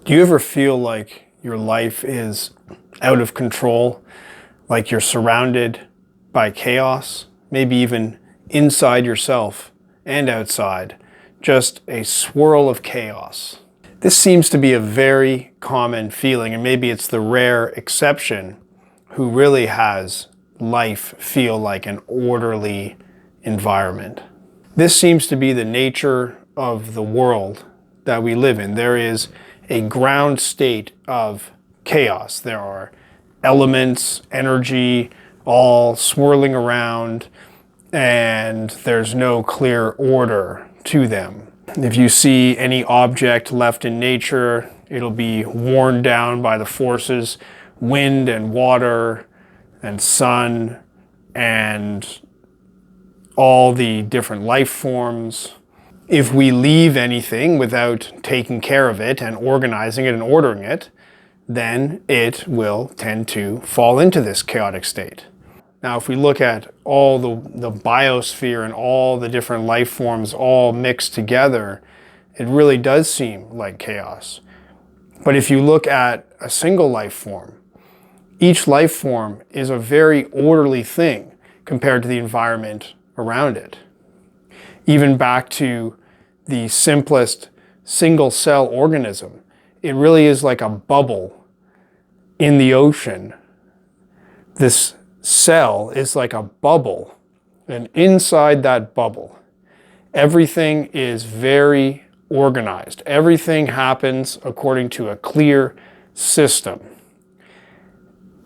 Do you ever feel like your life is out of control, like you're surrounded by chaos, maybe even inside yourself and outside, just a swirl of chaos? This seems to be a very common feeling, and maybe it's the rare exception who really has life feel like an orderly environment. This seems to be the nature of the world that we live in. There is a ground state of chaos. There are elements, energy, all swirling around, and there's no clear order to them. If you see any object left in nature, it'll be worn down by the forces, wind and water and sun and all the different life forms. If we leave anything without taking care of it and organizing it and ordering it, then it will tend to fall into this chaotic state. Now, if we look at all the biosphere and all the different life forms all mixed together, it really does seem like chaos. But if you look at a single life form, each life form is a very orderly thing compared to the environment around it. Even back to the simplest single cell organism, it really is like a bubble in the ocean. This cell is like a bubble, and inside that bubble, everything is very organized. Everything happens according to a clear system.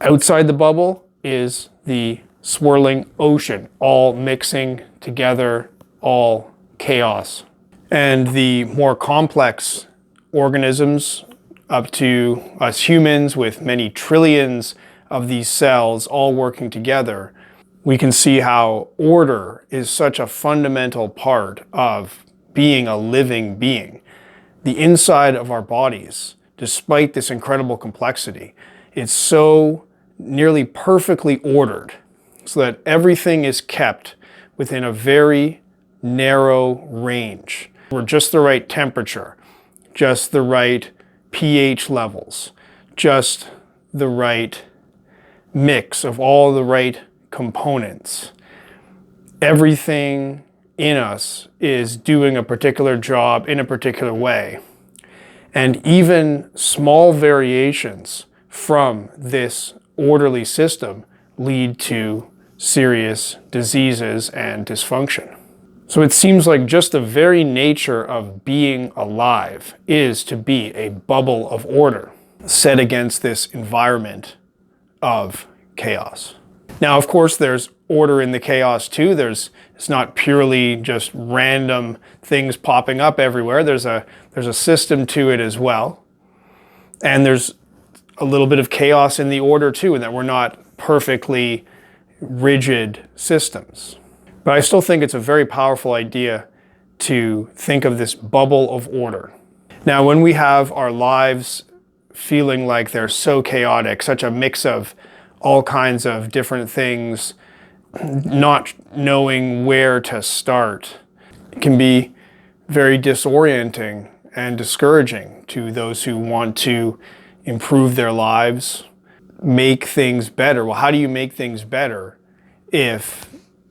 Outside the bubble is the swirling ocean, all mixing together, all chaos. And the more complex organisms, up to us humans with many trillions of these cells all working together, we can see how order is such a fundamental part of being a living being. The inside of our bodies, despite this incredible complexity, it's so nearly perfectly ordered so that everything is kept within a very narrow range. We're just the right temperature, just the right pH levels, just the right mix of all the right components. Everything in us is doing a particular job in a particular way. And even small variations from this orderly system lead to serious diseases and dysfunction. So it seems like just the very nature of being alive is to be a bubble of order set against this environment of chaos. Now, of course, there's order in the chaos too. It's not purely just random things popping up everywhere. There's a system to it as well. And there's a little bit of chaos in the order too, in that we're not perfectly rigid systems. But I still think it's a very powerful idea to think of this bubble of order. Now, when we have our lives feeling like they're so chaotic, such a mix of all kinds of different things, not knowing where to start, it can be very disorienting and discouraging to those who want to improve their lives, make things better. Well, how do you make things better if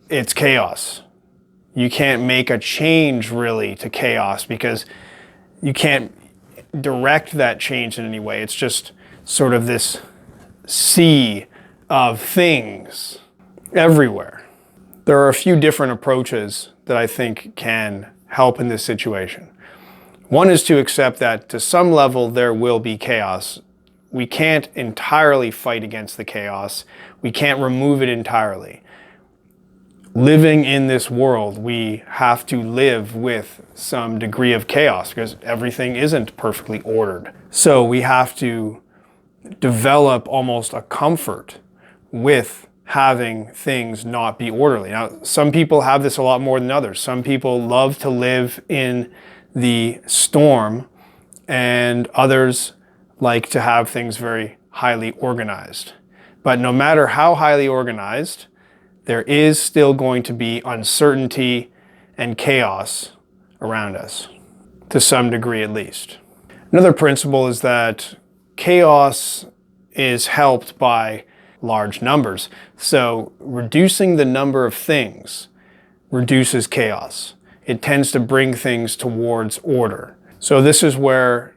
it's chaos? You can't make a change really to chaos because you can't direct that change in any way. It's just sort of this sea of things everywhere. There are a few different approaches that I think can help in this situation. One is to accept that to some level there will be chaos. We can't entirely fight against the chaos. We can't remove it entirely. Living in this world, we have to live with some degree of chaos because everything isn't perfectly ordered. So we have to develop almost a comfort with having things not be orderly. Now, some people have this a lot more than others. Some people love to live in the storm, and others like to have things very highly organized. But no matter how highly organized, there is still going to be uncertainty and chaos around us, to some degree at least. Another principle is that chaos is helped by large numbers. So reducing the number of things reduces chaos. It tends to bring things towards order. So this is where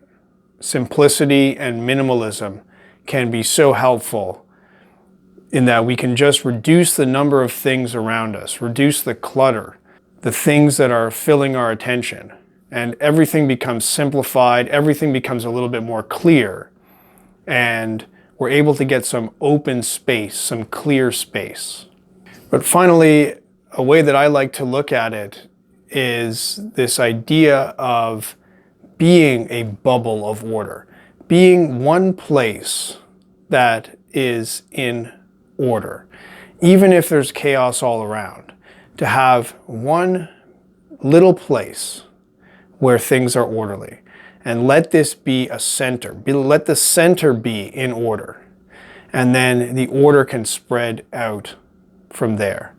simplicity and minimalism can be so helpful, in that we can just reduce the number of things around us, reduce the clutter, the things that are filling our attention, and everything becomes simplified, everything becomes a little bit more clear, and we're able to get some open space, some clear space. But finally, a way that I like to look at it is this idea of being a bubble of order, being one place that is in order, even if there's chaos all around, to have one little place where things are orderly, and let this be a center. Let the center be in order, and then the order can spread out from there.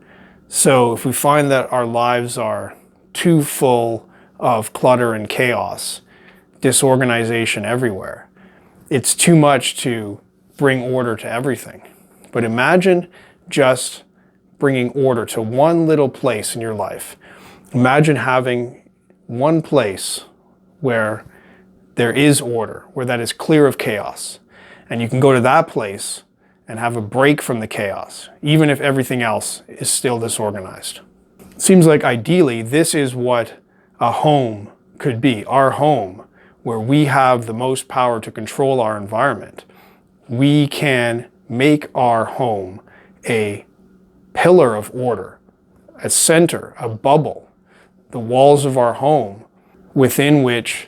So if we find that our lives are too full of clutter and chaos, disorganization everywhere, it's too much to bring order to everything. But imagine just bringing order to one little place in your life. Imagine having one place where there is order, where that is clear of chaos. And you can go to that place and have a break from the chaos, even if everything else is still disorganized. It seems like ideally this is what a home could be, our home, where we have the most power to control our environment. We can make our home a pillar of order, a center, a bubble, the walls of our home within which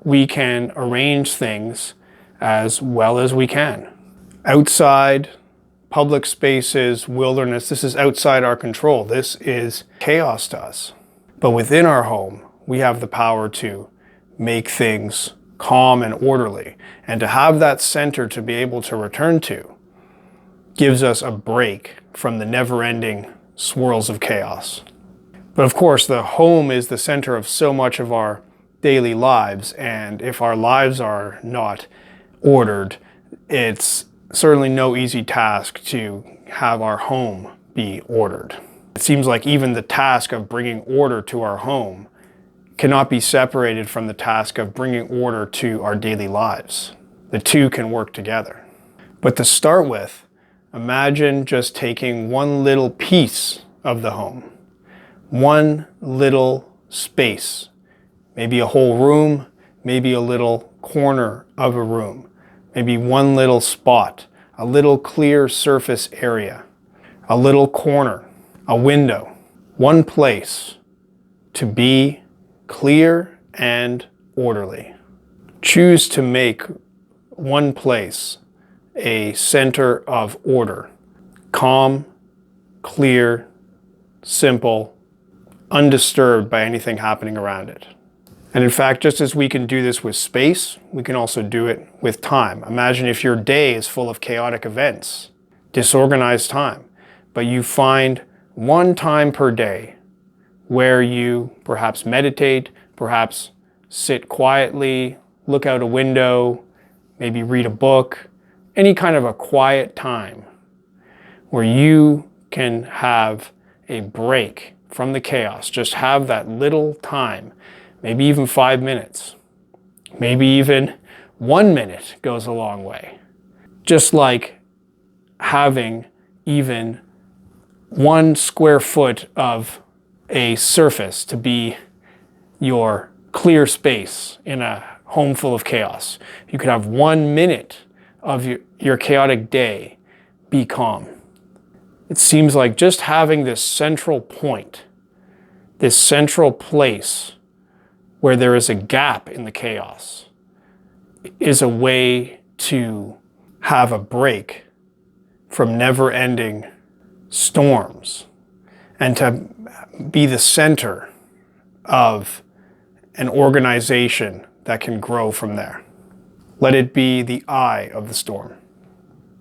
we can arrange things as well as we can. Outside, public spaces, wilderness, this is outside our control. This is chaos to us. But within our home, we have the power to make things calm and orderly. And to have that center to be able to return to gives us a break from the never-ending swirls of chaos. But of course, the home is the center of so much of our daily lives, and if our lives are not ordered, it's certainly no easy task to have our home be ordered. It seems like even the task of bringing order to our home cannot be separated from the task of bringing order to our daily lives. The two can work together. But to start with, imagine just taking one little piece of the home, one little space, maybe a whole room, maybe a little corner of a room, maybe one little spot, a little clear surface area, a little corner, a window, one place to be clear and orderly. Choose to make one place a center of order, calm, clear, simple, undisturbed by anything happening around it. And in fact, just as we can do this with space, we can also do it with time. Imagine if your day is full of chaotic events, disorganized time, but you find one time per day where you perhaps meditate, perhaps sit quietly, look out a window, maybe read a book, any kind of a quiet time where you can have a break from the chaos. Just have that little time, maybe even 5 minutes, maybe even 1 minute goes a long way. Just like having even 1 square foot of a surface to be your clear space in a home full of chaos. You could have 1 minute of your chaotic day be calm. It seems like just having this central point, this central place where there is a gap in the chaos, is a way to have a break from never-ending storms and to be the center of an organization that can grow from there. Let it be the eye of the storm.